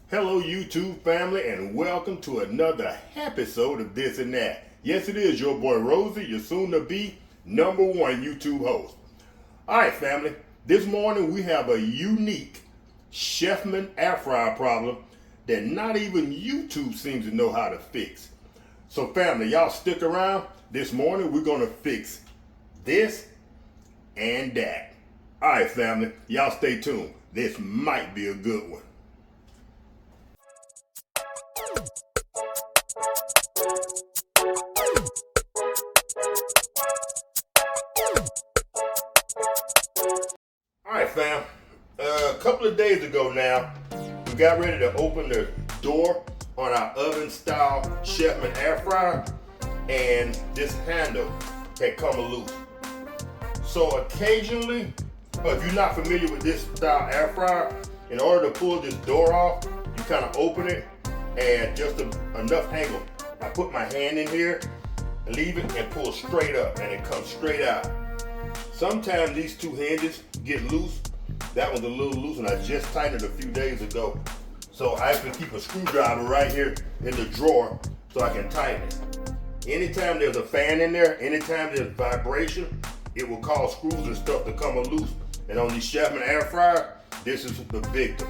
Hello YouTube family and welcome to another episode of This and That. Yes, it is your boy Rosie, your soon to be #1 YouTube host. Alright family, this morning we have a unique Chefman air fryer problem that not even YouTube seems to know how to fix. So family, y'all stick around. This morning we're going to fix this and that. Alright family, y'all stay tuned. This might be a good one. Alright fam, a couple of days ago now, we got ready to open the door on our oven style Chefman air fryer and this handle had come loose. So occasionally, if you're not familiar with this style air fryer, in order to pull this door off, you kind of open it and just enough angle. I put my hand in here, leave it and pull straight up and it comes straight out. Sometimes these two hinges get loose. That one's a little loose and I just tightened it a few days ago. So I have to keep a screwdriver right here in the drawer so I can tighten it. Anytime there's a fan in there, anytime there's vibration, it will cause screws and stuff to come loose. And on these Chefman air fryer, this is the victim.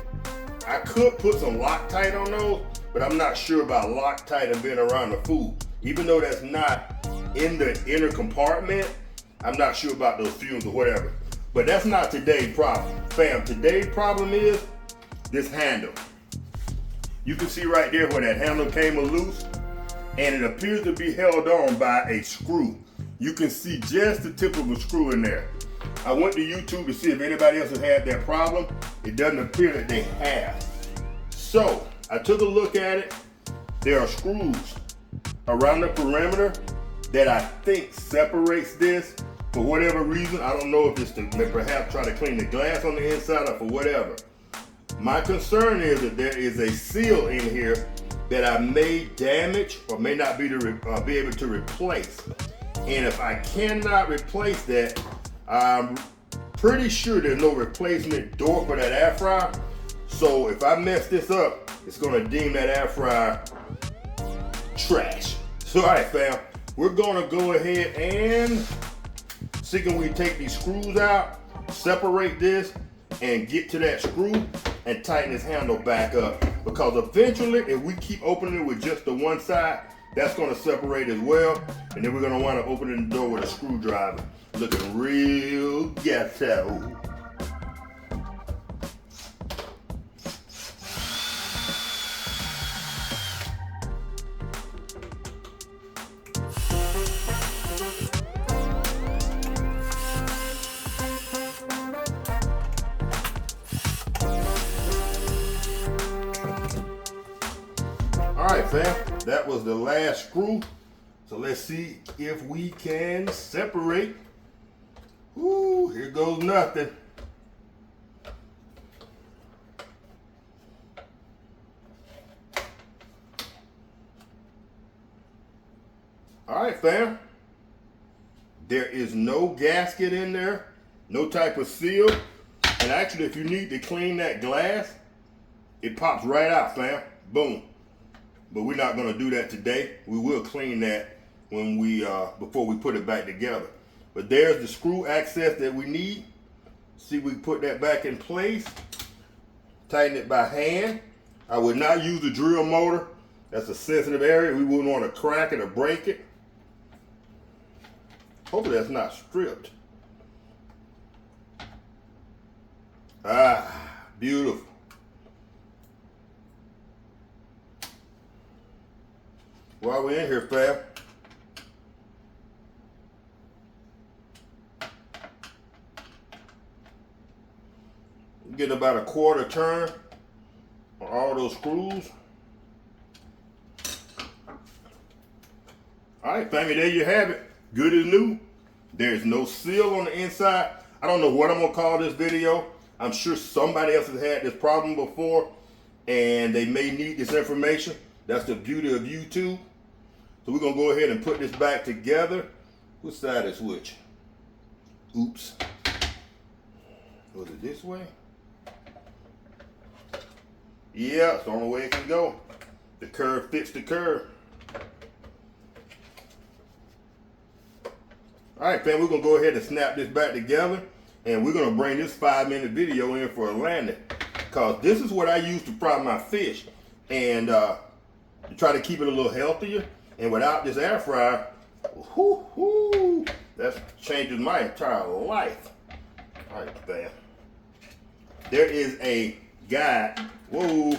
I could put some Loctite on those, but I'm not sure about Loctite and being around the food. Even though that's not in the inner compartment, I'm not sure about those fumes or whatever. But that's not today's problem. Fam, today's problem is this handle. You can see right there where that handle came loose, and it appears to be held on by a screw. You can see just the tip of a screw in there. I went to YouTube to see if anybody else has had that problem. It doesn't appear that they have. So I took a look at it. There are screws around the perimeter that I think separates this. For whatever reason, I don't know if it's to perhaps try to clean the glass on the inside or for whatever. My concern is that there is a seal in here that I may damage or may not be able to replace. And if I cannot replace that, I'm pretty sure there's no replacement door for that air fryer. So if I mess this up, it's gonna deem that air fryer trash. So all right fam, we're gonna go ahead and see can we take these screws out, separate this, and get to that screw and tighten this handle back up. Because eventually, if we keep opening it with just the one side, that's gonna separate as well. And then we're gonna wind up opening the door with a screwdriver. Looking real ghetto. Alright fam, that was the last screw. So let's see if we can separate. Ooh, here goes nothing. Alright fam, there is no gasket in there, no type of seal. And actually if you need to clean that glass, it pops right out fam, boom. But we're not gonna do that today. We will clean that when before we put it back together. But there's the screw access that we need. See, we put that back in place. Tighten it by hand. I would not use the drill motor. That's a sensitive area. We wouldn't want to crack it or break it. Hopefully that's not stripped. Ah, beautiful. While we're in here, fam, get about a quarter turn on all those screws. All right, family, there you have it. Good as new. There's no seal on the inside. I don't know what I'm gonna call this video. I'm sure somebody else has had this problem before and they may need this information. That's the beauty of YouTube. So we're gonna go ahead and put this back together. Which side is which? Oops. Was it this way? Yeah, it's the only way it can go. The curve fits the curve. All right, fam, we're gonna go ahead and snap this back together, and we're gonna bring this 5-minute video in for a landing, because this is what I use to fry my fish, and to try to keep it a little healthier. And without this air fryer, that changes my entire life. All right, fam. There is a guide. Whoa,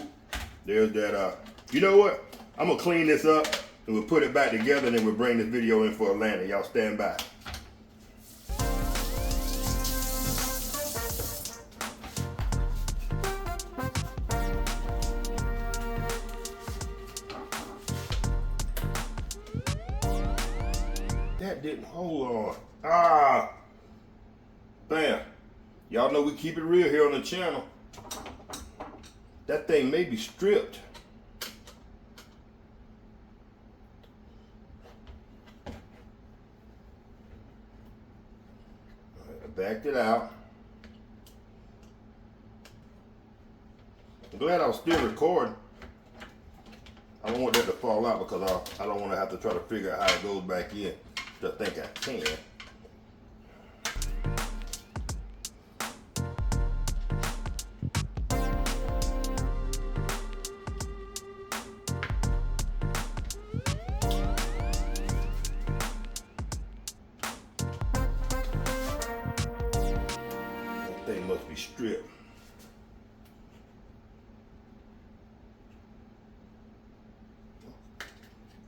there's that. You know what? I'm gonna clean this up and we'll put it back together, and then we'll bring this video in for a landing. Y'all stand by. That didn't hold on. Ah, bam. Y'all know we keep it real here on the channel. That thing may be stripped. I backed it out. I'm glad I was still recording. I don't want that to fall out, because I don't want to have to try to figure out how it goes back in. I think I can. That thing must be stripped.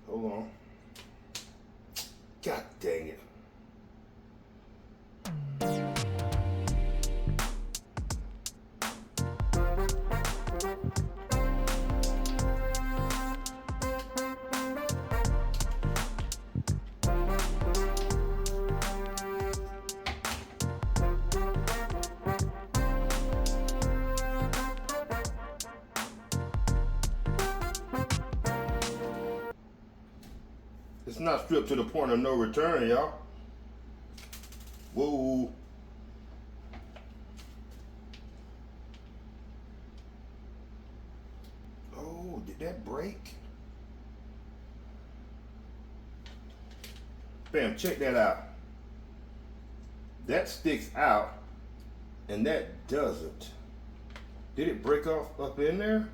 Hold on. God dang it. It's not stripped to the point of no return, y'all. Whoa. Oh, did that break? Bam, check that out. That sticks out and that doesn't. Did it break off up in there?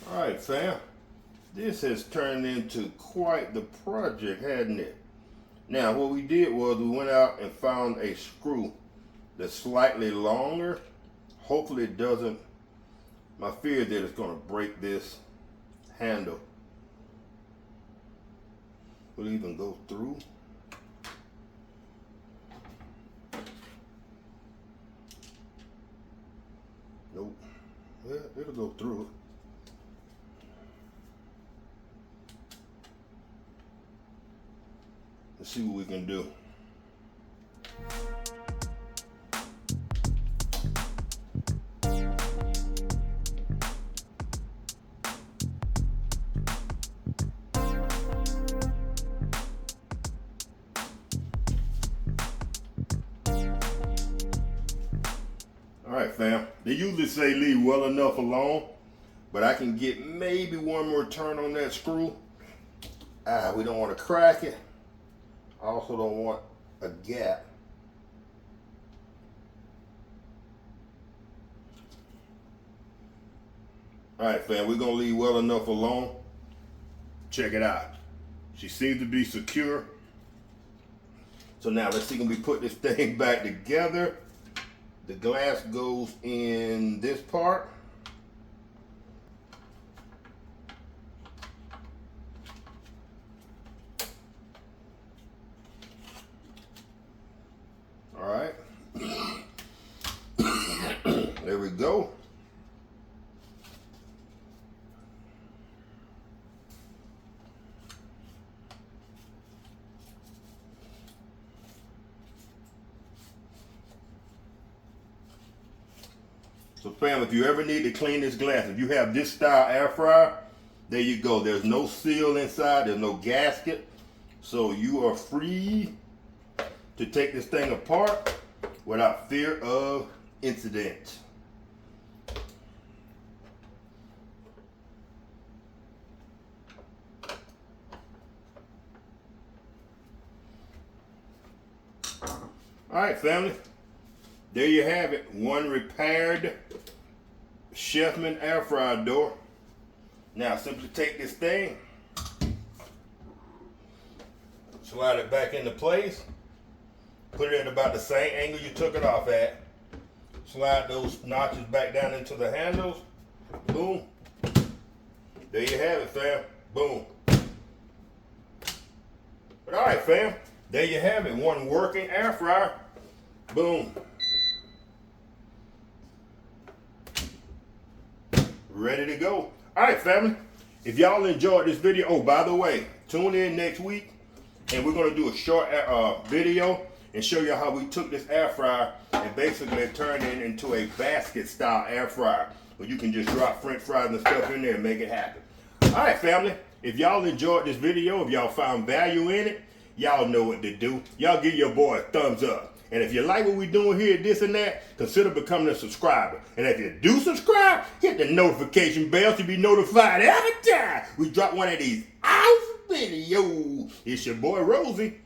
All right, fam. This has turned into quite the project, hadn't it? Now, what we did was we went out and found a screw that's slightly longer. Hopefully it doesn't. My fear is that it's going to break this handle. Will it even go through? Nope. Yeah, it'll go through. Let's see what we can do. All right, fam. They usually say leave well enough alone, but I can get maybe one more turn on that screw. We don't want to crack it. I also don't want a gap. All right, fam, we're gonna leave well enough alone. Check it out. She seems to be secure. So now let's see, can we put this thing back together? The glass goes in this part. All right. There we go. So fam, if you ever need to clean this glass, if you have this style air fryer, there you go. There's no seal inside, there's no gasket. So you are free to take this thing apart without fear of incident. All right, family. There you have it. One repaired Chefman air fryer door. Now simply take this thing, slide it back into place, put it at about the same angle you took it off at. Slide those notches back down into the handles. Boom. There you have it, fam. Boom. But all right, fam. There you have it. One working air fryer. Boom. Ready to go. All right, family. If y'all enjoyed this video, oh, by the way, tune in next week and we're going to do a short video and show you how we took this air fryer and basically turned it into a basket style air fryer where you can just drop french fries and stuff in there and make it happen. All right, family. If y'all enjoyed this video, if y'all found value in it, y'all know what to do. Y'all give your boy a thumbs up. And if you like what we're doing here, this and that, consider becoming a subscriber. And if you do subscribe, hit the notification bell to be notified every time we drop one of these awesome videos. It's your boy Rosie.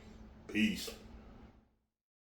Peace.